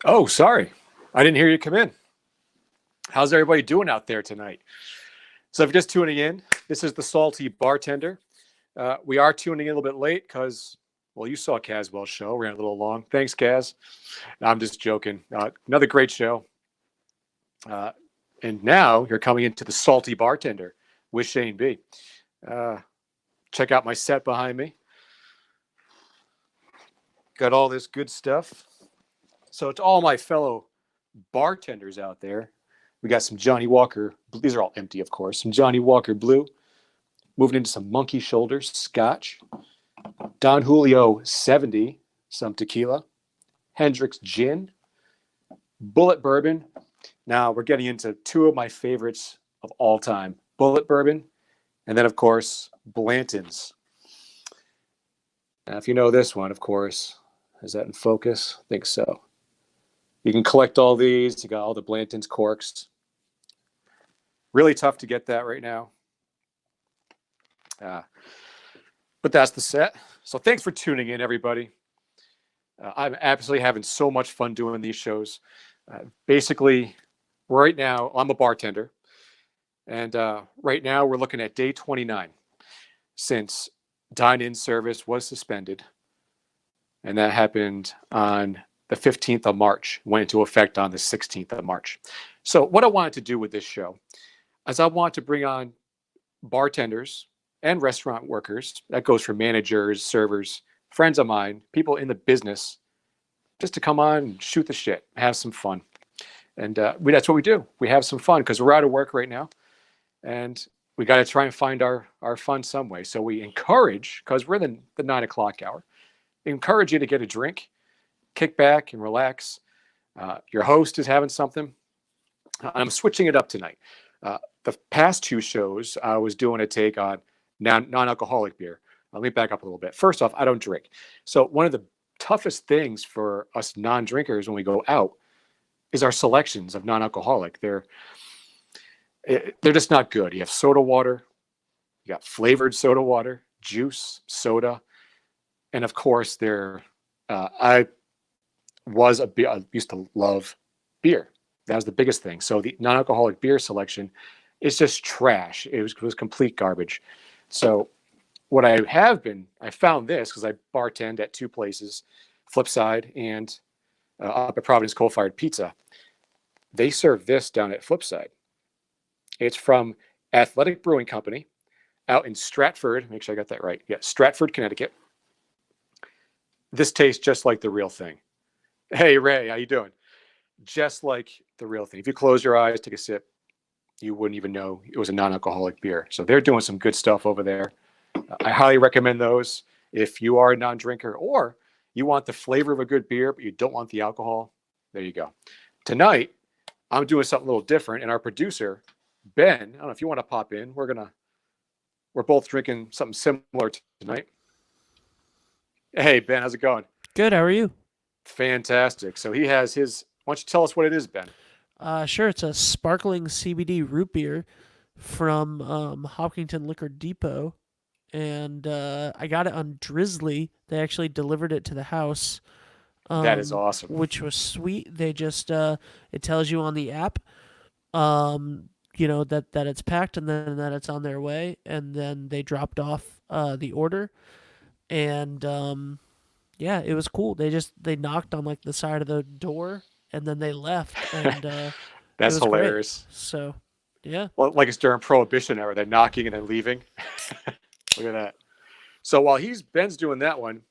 Oh, sorry. I didn't hear you come in. How's everybody doing out there tonight? So, if you're just tuning in, this is the Salty Bartender. We are tuning in a little bit late because, well, you saw Caswell's show. Ran a little long. Thanks, Kaz. No, I'm just joking. Another great show. Uh, and now you're coming into the Salty Bartender with Shane B. Uh, check out my set behind me. Got all this good stuff. So, to all my fellow bartenders out there, we got some Johnny Walker. These are all empty, of course. Some Johnny Walker Blue. Moving into some Monkey Shoulders Scotch. Don Julio 70, some tequila. Hendrick's Gin. Bullet Bourbon. Now we're getting into two of my favorites of all time. Bullet Bourbon. And then, of course, Blanton's. Now, if you know this one, of course, is that in focus? I think so. You can collect all these. You got all the Blanton's corks. Really tough to get that right now. But that's the set. So thanks for tuning in, everybody. I'm absolutely having so much fun doing these shows. Basically, right now, I'm a bartender. And right now, we're looking at day 29 since dine-in service was suspended. And that happened on the 15th of March, went into effect on the 16th of March. So what I wanted to do with this show is I want to bring on bartenders and restaurant workers. That goes for managers, servers, friends of mine, people in the business, just to come on and shoot the shit, have some fun. And that's what we do. We have some fun because we're out of work right now. And we got to try and find our fun some way. So we encourage, because we're in the 9 o'clock hour, encourage you to get a drink, kick back and relax. Your host is having something. I'm switching it up tonight. The past two shows, I was doing a take on non-alcoholic beer. Let me back up a little bit. First off, I don't drink. So one of the toughest things for us non-drinkers when we go out is our selections of non-alcoholic. They're just not good. You have soda water, you got flavored soda water, juice, soda, and of course, I used to love beer. That was the biggest thing. So the non-alcoholic beer selection is just trash. It was complete garbage. So what I found this because I bartend at two places, Flipside and up at Providence Coal Fired Pizza. They serve this down at Flipside. It's from Athletic Brewing Company out in Stratford. Make sure I got that right. Yeah, Stratford, Connecticut. This tastes just like the real thing. Hey, Ray, how you doing? Just like the real thing. If you close your eyes, take a sip, you wouldn't even know it was a non-alcoholic beer. So they're doing some good stuff over there. I highly recommend those if you are a non-drinker or you want the flavor of a good beer, but you don't want the alcohol. There you go. Tonight, I'm doing something a little different, and our producer, Ben, I don't know if you want to pop in. We're both drinking something similar tonight. Hey, Ben, how's it going? Good. How are you? Fantastic. So he has his. Why don't you tell us what it is, Ben? Sure. It's a sparkling CBD root beer from Hopkinton Liquor Depot, and I got it on Drizzly. They actually delivered it to the house, That is awesome. which was sweet. They just it tells you on the app, that it's packed and then that it's on their way, and then they dropped off the order, and yeah, it was cool. They knocked on like the side of the door and then they left, and it That's was great. hilarious. So yeah, Well, like it's during Prohibition era. They're knocking and then leaving. Look at that. So while Ben's doing that one,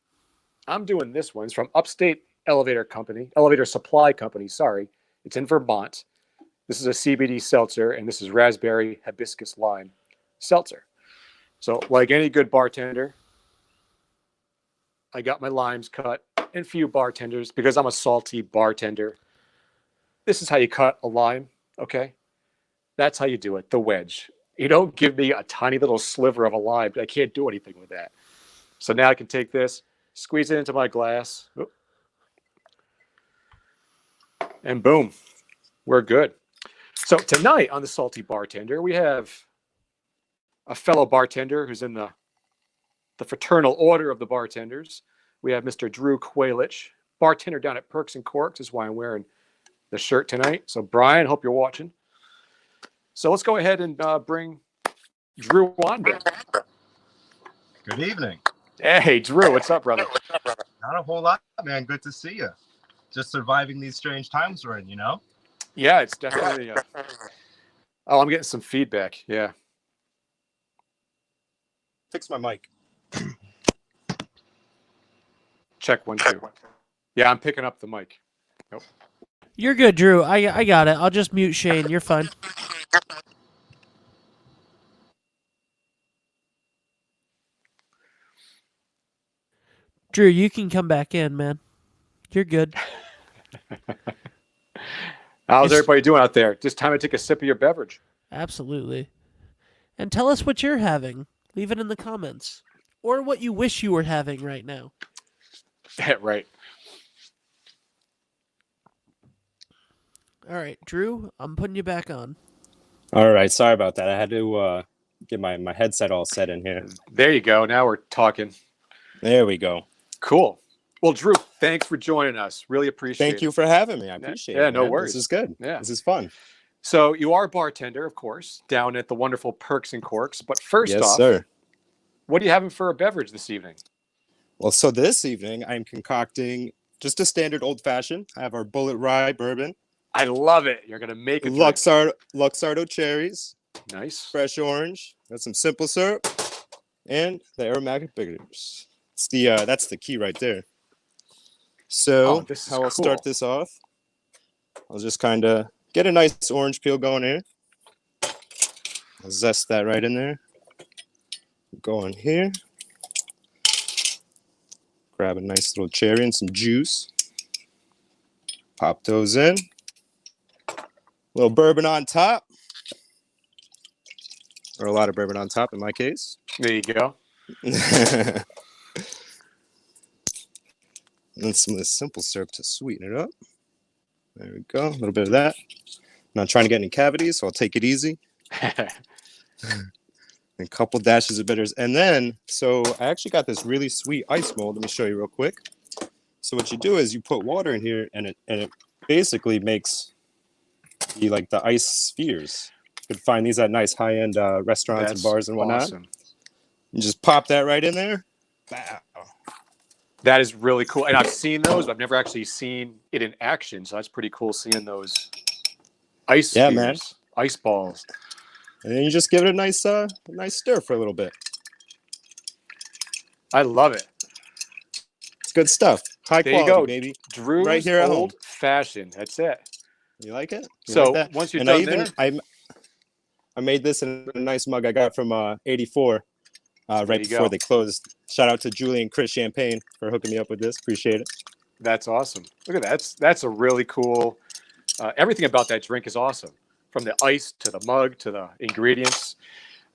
I'm doing this one. It's from Upstate Elevator Supply Company. Sorry, it's in Vermont. This is a CBD seltzer, and this is raspberry hibiscus lime seltzer. So, like any good bartender, I got my limes cut and few bartenders because I'm a salty bartender. This is how you cut a lime, okay? That's how you do it, the wedge. You don't give me a tiny little sliver of a lime. I can't do anything with that. So now I can take this, squeeze it into my glass, and boom, we're good. So tonight on the Salty Bartender, we have a fellow bartender who's in the fraternal order of the bartenders. We have Mr. Drew Qualich. bartender down at Perks and Corks. Is why I'm wearing the shirt tonight. So, Brian, hope you're watching. So let's go ahead and bring Drew on then. Good evening. Hey, Drew, what's up, brother? Not a whole lot, man. Good to see you. Just surviving these strange times we're in, you know? Yeah, it's definitely. Oh, I'm getting some feedback. Yeah. Fix my mic. Check 1, 2. Yeah, I'm picking up the mic. Nope. You're good, Drew. I got it. I'll just mute Shane. You're fine. Drew, you can come back in, man. You're good. How's everybody doing out there? Just time to take a sip of your beverage. Absolutely. And tell us what you're having. Leave it in the comments. Or what you wish you were having right now. Right. All right, Drew, I'm putting you back on. All right, sorry about that. I had to get my headset all set in here. There you go. Now we're talking. There we go. Cool. Well, Drew, thanks for joining us. Really appreciate it. Thank you for having me. I appreciate it. Yeah, no man. worries. This is good. Yeah. This is fun. So you are a bartender, of course, down at the wonderful Perks and Corks. But first Yes, off, sir. what are you having for a beverage this evening? Well, so this evening I'm concocting just a standard old fashioned. I have our Bullet Rye bourbon, I love it. You're going to make it. Luxardo cherries, Nice. fresh orange, got some simple syrup, and the aromatic bitters. It's that's the key right there. So this is how I'll cool. start this off, I'll just kind of get a nice orange peel going here. I'll zest that right in there. Go on here. Grab a nice little cherry and some juice. Pop those in. A little bourbon on top. Or a lot of bourbon on top in my case. There you go. And some of this simple syrup to sweeten it up. There we go. A little bit of that. Not trying to get any cavities, so I'll take it easy. A couple dashes of bitters. And then, so I actually got this really sweet ice mold. Let me show you real quick. So what you do is you put water in here, and it basically makes the ice spheres. You could find these at nice high-end restaurants and bars and whatnot. Awesome. You just pop that right in there. Wow. That is really cool. And I've seen those, but I've never actually seen it in action. So that's pretty cool seeing those ice spheres, man. Ice balls. And then you just give it a nice stir for a little bit. I love it. It's good stuff. High There you quality, go. baby. Drew's Right here at home. old fashioned. That's it. You like it? You So like that? once you're And done I made this in a nice mug I got from 84 right you before go. they closed. Shout out to Julie and Chris Champagne for hooking me up with this. Appreciate it. That's awesome. Look at that. That's a really cool. Everything about that drink is awesome, from the ice to the mug to the ingredients.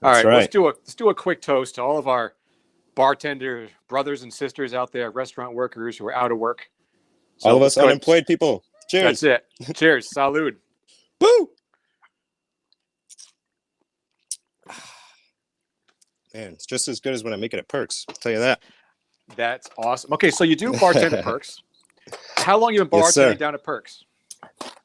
All That's right, right. let's do a quick toast to all of our bartender brothers and sisters out there, restaurant workers who are out of work. So All of let's us go- unemployed people. Cheers. That's it. Cheers. Salud. Woo! Man, it's just as good as when I make it at Perks. I'll tell you that. That's awesome. Okay, so you do bartend at Perks. How long you been Yes, sir. bartending down at Perks?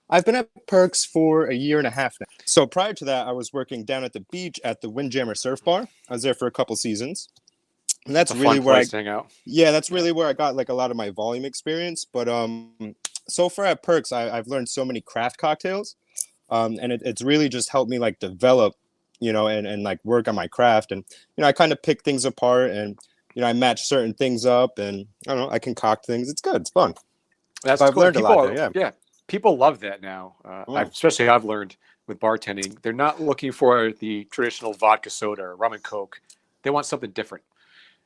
I've been at Perks for a year and a half now. So prior to that, I was working down at the beach at the Windjammer Surf Bar. I was there for a couple seasons. And that's It's a really fun where place to hang out. that's really where I got like a lot of my volume experience. But so far at Perks, I've learned so many craft cocktails. And it's really just helped me like develop, and like work on my craft. And, I kind of pick things apart and, I match certain things up and I don't know, I concoct things. It's good. It's fun. That's So I've cool. learned a lot there, Yeah, people love that now. Especially I've learned with bartending, they're not looking for the traditional vodka soda or rum and coke. They want something different.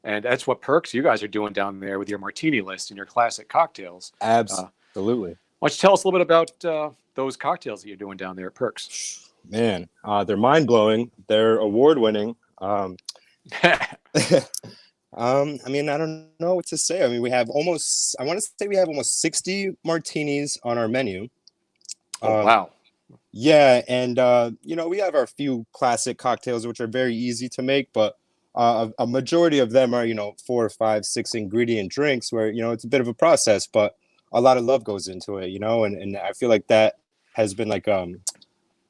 And that's what Perks you guys are doing down there with your martini list and your classic cocktails. Absolutely. Why don't you tell us a little bit about those cocktails that you're doing down there at Perks? Man, they're mind blowing. They're award winning. I mean, I don't know what to say. I mean, we have almost 60 martinis on our menu. Oh, wow. Yeah. And, we have our few classic cocktails, which are very easy to make, but a majority of them are, 4, 5, 6 ingredient drinks where, it's a bit of a process, but a lot of love goes into it, and I feel like that has been like a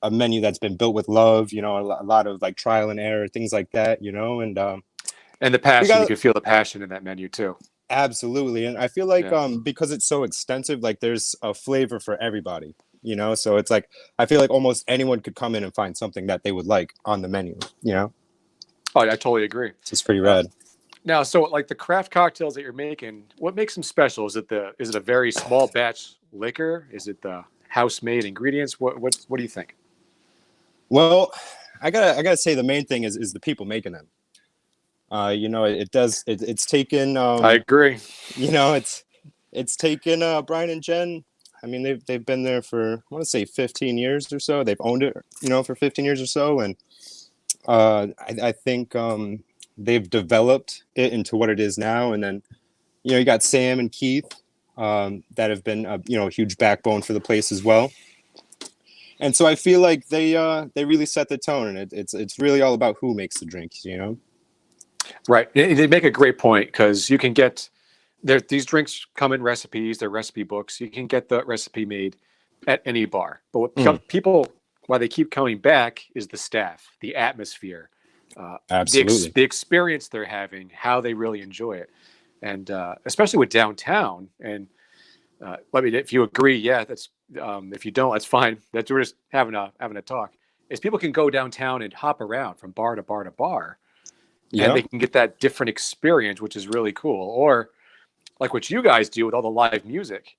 menu that's been built with love, a lot of like trial and error, things like that, And the passion, you can feel the passion in that menu too. absolutely. And I feel like because it's so extensive, like there's a flavor for everybody, so it's like I feel like almost anyone could come in and find something that they would like on the menu. Oh, I totally agree. It's pretty rad. Now, so like the craft cocktails that you're making, what makes them special? Is it a very small batch liquor? Is it the house made ingredients? What do you think? Well, I gotta say the main thing is the people making them. It's taken. I agree. It's taken Brian and Jen. I mean, they've been there for, I want to say 15 years or so. They've owned it, for 15 years or so, and I think they've developed it into what it is now. And then, you got Sam and Keith that have been a huge backbone for the place as well. And so I feel like they really set the tone, and it's really all about who makes the drinks, Right. They make a great point, because you can get these drinks come in recipes, they're recipe books. You can get the recipe made at any bar. But what people, why they keep coming back, is the staff, the atmosphere, absolutely, the experience they're having, how they really enjoy it, and especially with downtown. And if you agree, yeah, that's. If you don't, that's fine. We're just having a talk. Is people can go downtown and hop around from bar to bar to bar, and they can get that different experience, which is really cool. Or like what you guys do with all the live music,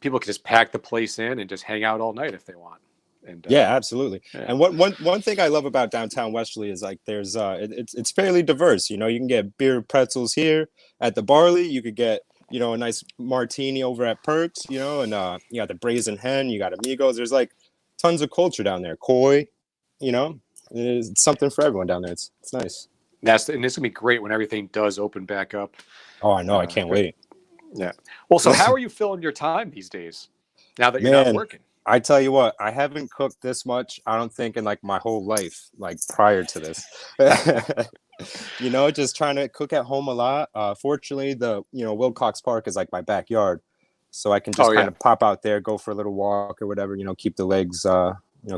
people can just pack the place in and just hang out all night if they want. And yeah, absolutely. Yeah. And one thing I love about downtown Westerly is like there's it's fairly diverse. You can get beer pretzels here at the Barley. You could get a nice martini over at Perks, and you got the Brazen Hen, you got Amigos. There's like tons of culture down there. Koi, it's something for everyone down there. It's nice. And it's gonna be great when everything does open back up. Oh, I know. I can't wait. Yeah. Well, so how are you filling your time these days now that you're not working? I tell you what, I haven't cooked this much, I don't think, in like my whole life, like prior to this. Just trying to cook at home a lot. Fortunately, the Wilcox Park is like my backyard, so I can just kind of pop out there, go for a little walk or whatever. Keep the legs,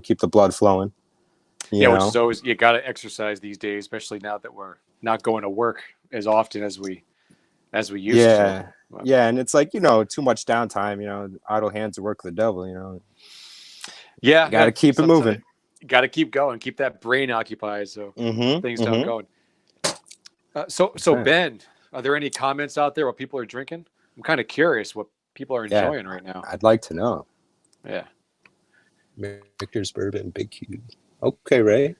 keep the blood flowing. Which is always, you got to exercise these days, especially now that we're not going to work as often as we used to. Yeah, and it's like too much downtime. Idle hands work the devil. Yeah, got to keep it moving. Got to keep going, keep that brain occupied, so things don't go. So Ben, are there any comments out there what people are drinking? I'm kind of curious what people are enjoying right now. I'd like to know. Yeah. Victor's Bourbon, Big Cube. Okay, Ray.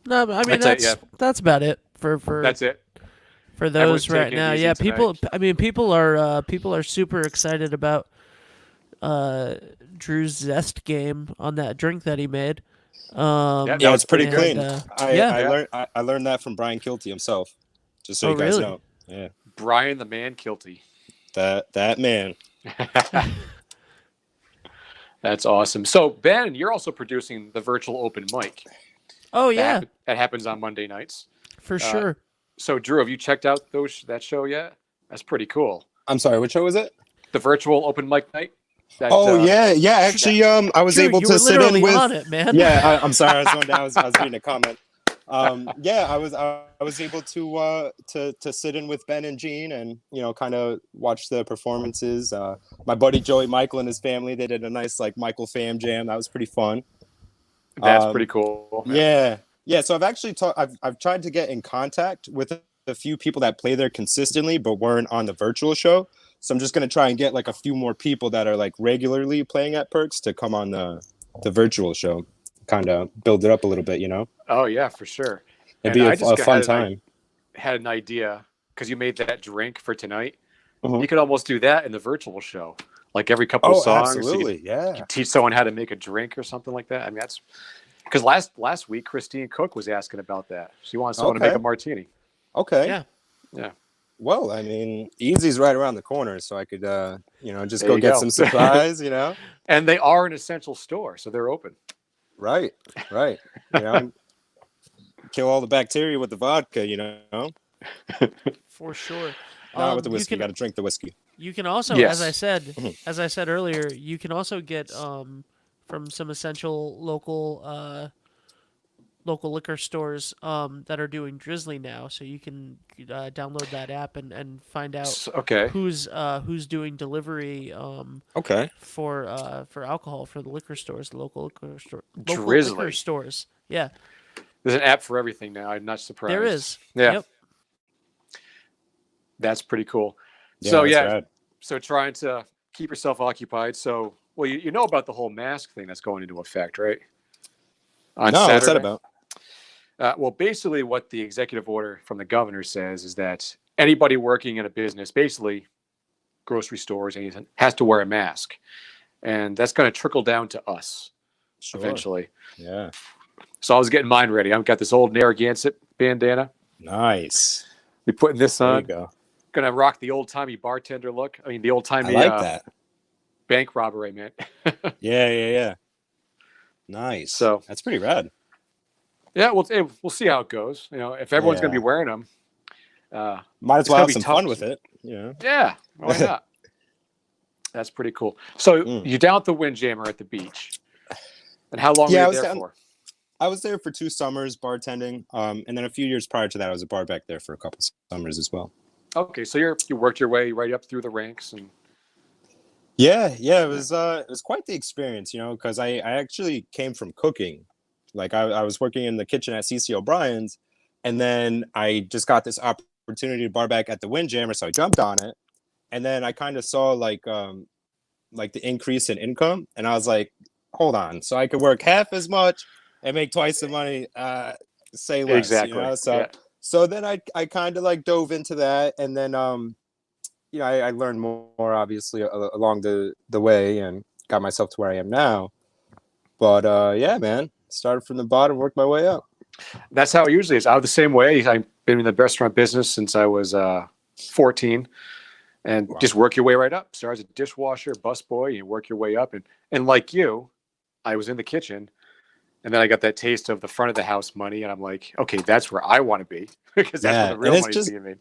No, but I mean that's about it for that's it for those right now. Yeah, people. I mean, people are super excited about Drew's Zest game on that drink that he made. It's pretty clean. I learned that from Brian Kilty himself. Just so you guys know. Yeah. Brian the Man Kilty. That man. That's awesome. So Ben, you're also producing the virtual open mic. Oh yeah. That happens on Monday nights. For sure. So Drew, have you checked out that show yet? That's pretty cool. I'm sorry, what show was it? The virtual open mic night. Yeah. Actually, I was able to sit in with. On it, man. Yeah, I'm sorry. I was going down. I was reading a comment. I was able to sit in with Ben and Gene and kind of watch the performances. My buddy Joey Michael and his family, they did a nice like Michael Fam jam. That was pretty fun. That's pretty cool. Man. Yeah. So I've actually I've tried to get in contact with a few people that play there consistently, but weren't on the virtual show. So I'm just gonna try and get like a few more people that are like regularly playing at Perks to come on the virtual show, kind of build it up a little bit, Oh yeah, for sure. It'd be a fun time. Had an idea because you made that drink for tonight. You could almost do that in the virtual show, like every couple of songs. Absolutely, you could teach someone how to make a drink or something like that. I mean, that's because last week Christine Cook was asking about that. She wants someone to make a martini. Okay. Yeah. Well, I mean, Easy's right around the corner, so I could, just go get some supplies, And they are an essential store, so they're open. Right. Kill all the bacteria with the vodka, For sure. Not with the whiskey. You got to drink the whiskey. You can also, Yes. as I said earlier, you can also get from some essential local liquor stores that are doing Drizzly now. So you can download that app and find out Okay. who's doing delivery Okay. for alcohol for the liquor stores, the local liquor Drizzly. stores. Yeah, There's an app for everything now. I'm not surprised. there is. Yeah. Yep. That's pretty cool. Yeah, So that's yeah, rad. so trying to keep yourself occupied. So, well, you know about the whole mask thing that's going into effect, right? On No, what's that Saturday? about? Well, basically, what the executive order from the governor says is that anybody working in a business, basically grocery stores, anything, has to wear a mask, and that's going to trickle down to us Sure. eventually. Yeah. So I was getting mine ready. I've got this old Narragansett bandana. Nice. Be putting this There you on. go. Gonna rock the old timey bartender look. I mean, the old I timey like that. bank robber, I meant. Yeah. Nice. So- that's pretty rad. Yeah, we'll see how it goes. You know, if everyone's gonna be Yeah. wearing them, Might as It's well gonna have be some tough fun to- with it. Yeah. yeah, why not? That's pretty cool. So Mm. you down at the Windjammer at the beach, and how long Yeah, I were was you there down- for? I was there for 2 summers bartending. And then a few years prior to that, I was a bar back there for a couple summers as well. Okay, so you worked your way right up through the ranks, and Yeah, it was quite the experience, because I actually came from cooking. Like I was working in the kitchen at CC O'Brien's, and then I just got this opportunity to bar back at the Windjammer, so I jumped on it. And then I kind of saw like the increase in income, and I was like, hold on, so I could work half as much and make twice the money, say less. exactly. So Yeah. so then I kind of like dove into that, and then I learned more obviously along the way, and got myself to where I am now. But yeah, man, started from the bottom, worked my way up. That's how it usually is. I was the same way. I've been in the restaurant business since I was 14, and Wow. just work your way right up. Start as a dishwasher, busboy, you work your way up, and like you, I was in the kitchen, and then I got that taste of the front of the house money, and I'm like, okay, that's where I want to be because that's Yeah, where the and real it's money's just- being made.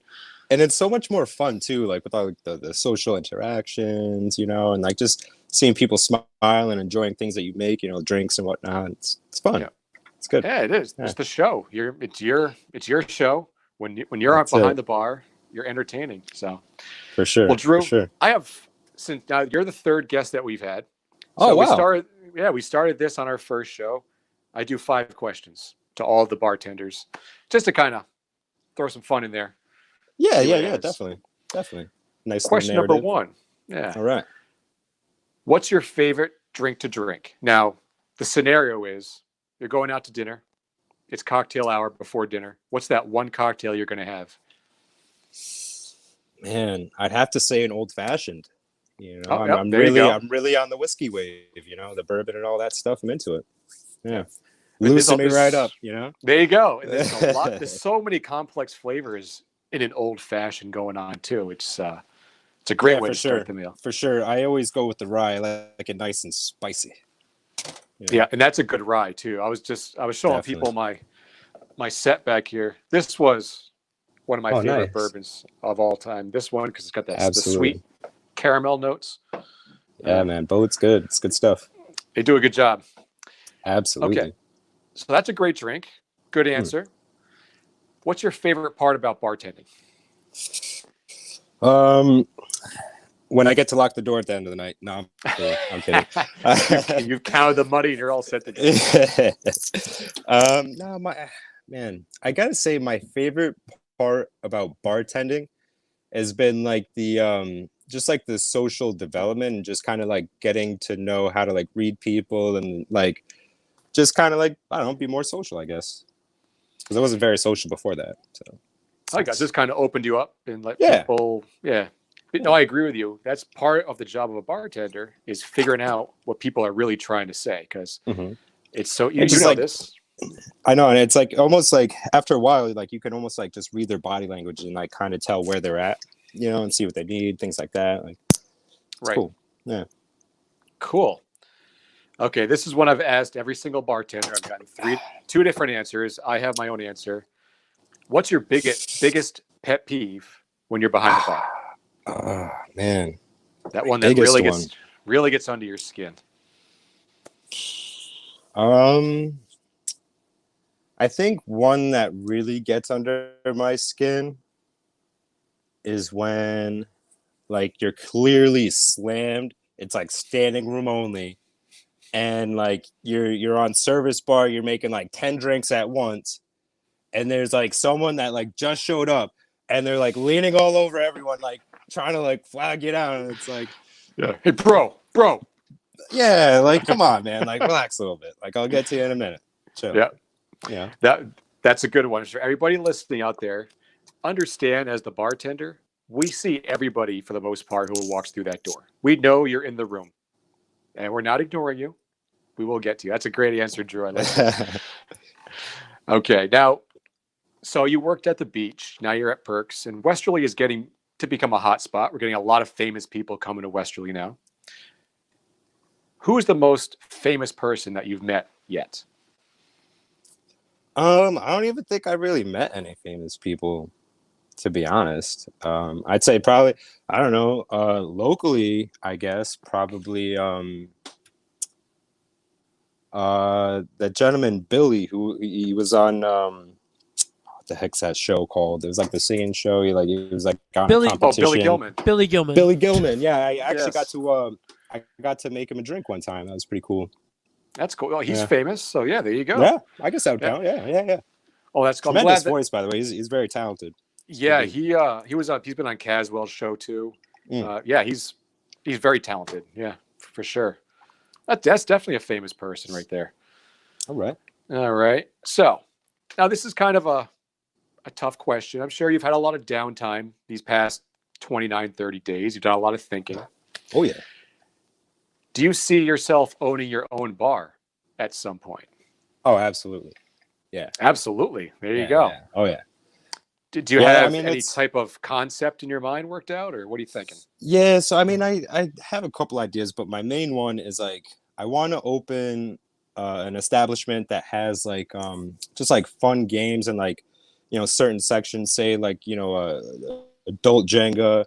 And it's so much more fun too, like with all like, the social interactions, and like just seeing people smile and enjoying things that you make, drinks and whatnot. It's fun. Yeah. It's good. Yeah, it is. Yeah. It's the show. It's your show. When you're That's behind it. the bar, you're entertaining. So For sure. Well, Drew, for sure. I have since now you're the third guest that we've had. Oh, So wow. we started this on our first show. I do 5 questions to all of the bartenders, just to kind of throw some fun in there. Yeah, see what yeah, happens. definitely. Nice little Question number narrative. 1. Yeah. All right. What's your favorite drink to drink? Now, the scenario is you're going out to dinner. It's cocktail hour before dinner. What's that one cocktail you're going to have? Man, I'd have to say an old fashioned. Oh, I'm, yep, I'm there you really, go. I'm really on the whiskey wave. The bourbon and all that stuff. I'm into it. Yeah, But there's loosen me all this- right up. There you go. And there's a lot. There's so many complex flavors in an old fashioned going on too. It's a great Yeah, way for to start sure. the meal. For sure. I always go with the rye. I like it nice and spicy. Yeah, and that's a good rye too. I was showing Definitely. people my set back here. This was one of my Oh, favorite nice. bourbons of all time. This one because it's got that the Absolutely. sweet caramel notes. Yeah, man. Both good. It's good stuff. They do a good job. Absolutely. Okay. So that's a great drink. Good Hmm. answer. What's your favorite part about bartending? When I get to lock the door at the end of the night. No, I'm kidding. You've counted the money and you're all set to go. No, I gotta say my favorite part about bartending has been like the just like the social development and just kind of like getting to know how to like read people and like just kind of like I don't know, be more social, I guess, because I wasn't very social before that. So I guess this kind of opened you up and let Yeah. people, yeah. But no, I agree with you. That's part of the job of a bartender is figuring out what people are really trying to say because it's so you And just know like- this. I know, and it's like almost like after a while, like you can almost like just read their body language and like kind of tell where they're at, and see what they need, things like that. Like, it's Right. cool. Yeah. Cool. Okay, this is one I've asked every single bartender. I've gotten 2 different answers. I have my own answer. What's your biggest pet peeve when you're behind the bar? Man, That one that biggest really gets under your skin. I think one that really gets under my skin is when like you're clearly slammed. It's like standing room only, and like you're on service bar. You're making like 10 drinks at once, and there's like someone that like just showed up, and they're like leaning all over everyone, like trying to like flag it out, and it's like, Yeah. Hey, bro. yeah, like come on, man, like relax a little bit. Like I'll get to you in a minute. Chill. Yeah. Yeah. That's a good one. For everybody listening out there, understand as the bartender, we see everybody for the most part who walks through that door. We know you're in the room, and we're not ignoring you. We will get to you. That's a great answer, Drew. I like it. Okay, now, so you worked at the beach. Now you're at Perks, and Westerly is getting to become a hot spot. We're getting a lot of famous people coming to Westerly now. Who is the most famous person that you've met yet? I don't even think I really met any famous people, to be honest. I'd say probably, I don't know, locally, I guess, probably the gentleman Billy, who he was on what the heck's that show called? It was like the singing show. He was like on a Billy- competition. Billy Gilman. Billy Gilman. Billy Gilman. Yeah, I actually Yes. I got to make him a drink one time. That was pretty cool. That's cool. Well, he's Yeah. famous, so yeah, there you go. Yeah, I guess that would Yeah. count. Yeah. Oh, that's cool. I'm Tremendous glad that, voice, by the way. He's very talented. yeah, good. he was on. He's been on Caswell's show too. Mm. Yeah, he's very talented. Yeah, for sure. That's definitely a famous person right there. All right. All right. So now this is kind of a tough question. I'm sure you've had a lot of downtime these past 29, 30 days. You've done a lot of thinking. Oh yeah. Do you see yourself owning your own bar at some point? Oh, absolutely. Absolutely. There you Yeah, go. yeah. Oh yeah. Do you Yeah, I have mean, any it's- type of concept in your mind worked out, or what are you thinking? Yeah, so I mean, I have a couple ideas, but my main one is like I want to open an establishment that has like just like fun games and like certain sections, say like adult Jenga,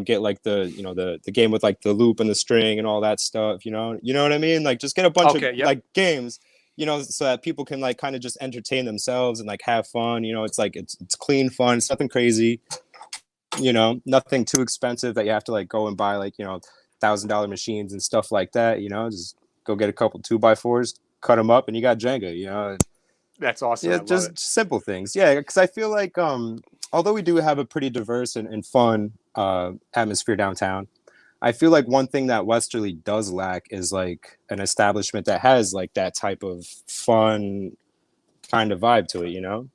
get like the game with like the loop and the string and all that stuff, you know what I mean? Like just get a bunch Okay, of yep. like games, so that people can like kind of just entertain themselves and like have fun. It's like it's clean fun, it's nothing crazy. Nothing too expensive that you have to like go and buy like $1,000 machines and stuff like that. Just go get a couple 2x4s, cut them up, and you got Jenga. That's awesome. Yeah, I love just it. simple things. Yeah, because I feel like although we do have a pretty diverse and fun atmosphere downtown, I feel like one thing that Westerly does lack is like an establishment that has like that type of fun kind of vibe to it.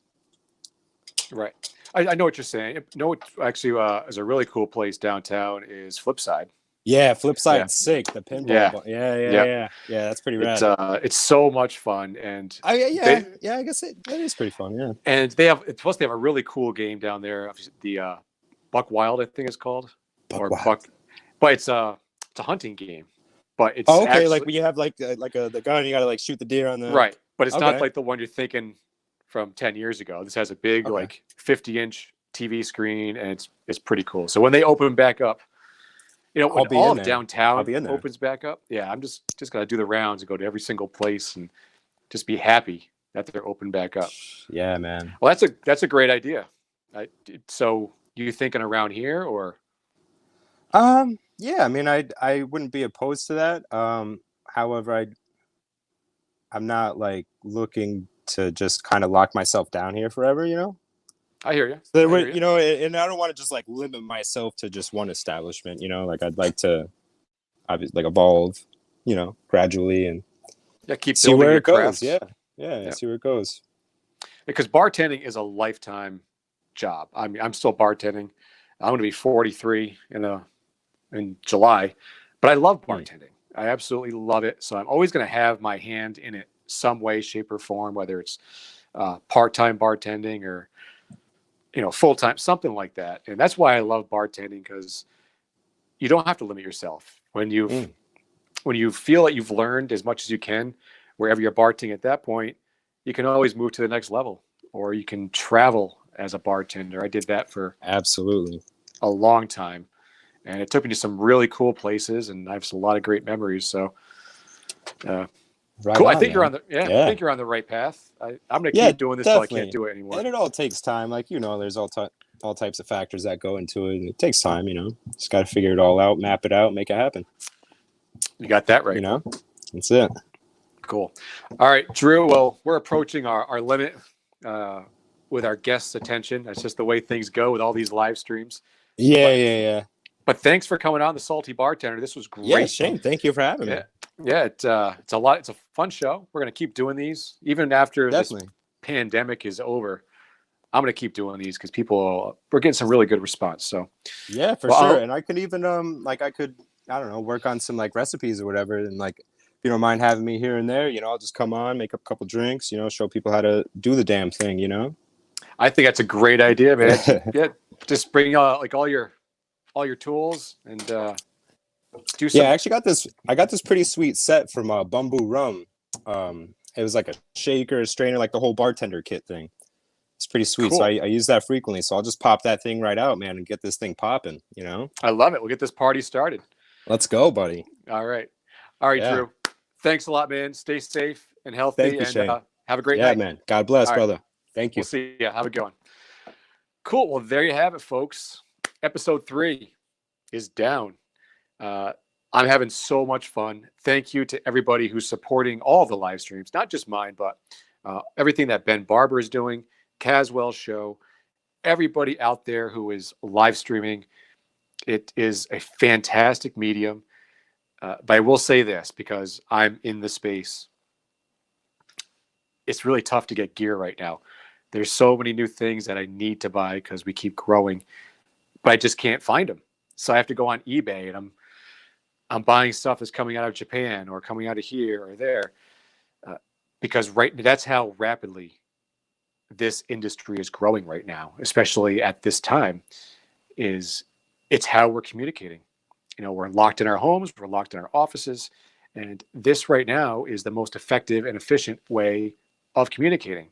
Right. I know what you're saying. You know what actually is a really cool place downtown is Flipside. Yeah, Flipside's Yeah. sick. The pinball. Yeah. Yeah. That's pretty rad. It's so much fun, and I they- guess it is pretty fun. Yeah. and plus they have a really cool game down there. The Buck Wild, I think it's called, Buck. but it's a hunting game. But it's Oh, okay. actually, Like when you have like the gun, you gotta like shoot the deer on the right, but it's not Okay. like the one you're thinking from 10 years ago. This has a big Okay. like 50-inch TV screen, and it's pretty cool. So when they open back up, I'll when be all in of there. downtown I'll be in there. opens back up, yeah, I'm just gonna do the rounds and go to every single place and just be happy that they're open back up. Yeah, man. Well, that's a great idea. So you thinking around here, or Yeah, I mean, I wouldn't be opposed to that. However, I'm not like looking to just kind of lock myself down here forever. I hear you. So, I hear you. and I don't want to just like limit myself to just one establishment. Like I'd like to, obviously, like evolve, gradually and Yeah, keep see building where your it goes. crafts. Yeah, see where it goes. Because bartending is a lifetime job. I mean, I'm still bartending. I'm going to be 43 in July, but I love bartending. I absolutely love it. So I'm always going to have my hand in it some way, shape, or form, whether it's part-time bartending or full-time, something like that. And that's why I love bartending, because you don't have to limit yourself when you feel that you've learned as much as you can wherever you're bartending at that point. You can always move to the next level, or you can travel as a bartender. I did that for Absolutely. a long time. and it took me to some really cool places, and I have a lot of great memories. So, Right cool. I on, think you're man. on the I Yeah. think you're on the right path. I'm gonna Yeah, keep doing this till I definitely. can't do it anymore. And it all takes time. Like, there's all types of factors that go into it. And it takes time, Just got to figure it all out, map it out, make it happen. You got that right. That's it. Cool. All right, Drew. Well, we're approaching our limit with our guests' attention. That's just the way things go with all these live streams. Yeah. But thanks for coming on the Salty Bartender. This was great. Yeah, Shane, thank you for having me. Yeah, it's a lot. It's a fun show. We're gonna keep doing these even after Definitely. this pandemic is over. I'm gonna keep doing these because we're getting some really good response. So yeah, for sure. And I could even I don't know, work on some like recipes or whatever. And like, if you don't mind having me here and there, I'll just come on, make up a couple drinks, show people how to do the damn thing, I think that's a great idea, man. Yeah, just bring like all your tools and do some. Yeah, I actually got this pretty sweet set from Bamboo Rum. It was like a shaker, strainer, like the whole bartender kit thing. It's pretty sweet. Cool. So I use that frequently. So I'll just pop that thing right out, man, and get this thing popping, I love it. We'll get this party started. Let's go, buddy. All right. Yeah. Drew. Thanks a lot, man. Stay safe and healthy. Thank you, and Shane. have a great night. Yeah, man. God bless, All brother. Right. Thank you. We'll see you. Have a good one. Cool. Well, there you have it, folks. Episode 3 is down. I'm having so much fun. Thank you to everybody who's supporting all the live streams, not just mine, but everything that Ben Barber is doing, Caswell's show, everybody out there who is live streaming. It is a fantastic medium. But I will say this because I'm in the space. It's really tough to get gear right now. There's so many new things that I need to buy because we keep growing, but I just can't find them. So I have to go on eBay, and I'm buying stuff that's coming out of Japan or coming out of here or there, because that's how rapidly this industry is growing right now, especially at this time. It's how we're communicating. We're locked in our homes, we're locked in our offices, and this right now is the most effective and efficient way of communicating.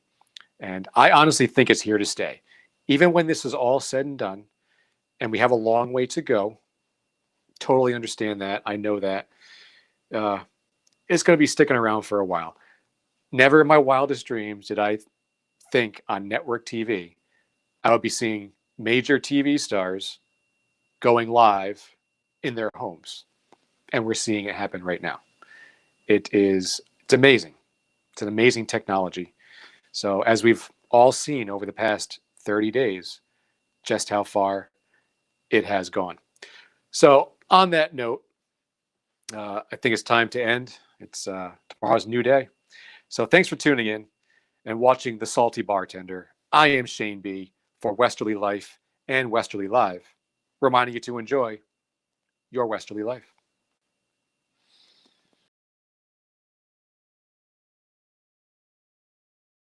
And I honestly think it's here to stay. Even when this is all said and done, and we have a long way to go, totally understand that. I know that it's going to be sticking around for a while. Never in my wildest dreams did I think on network TV I would be seeing major TV stars going live in their homes. And we're seeing it happen right now. It's amazing. It's an amazing technology. So as we've all seen over the past 30 days, just how far it has gone. So on that note, I think it's time to end. It's tomorrow's a new day. So thanks for tuning in and watching The Salty Bartender. I am Shane B. for Westerly Life and Westerly Live, reminding you to enjoy your Westerly life.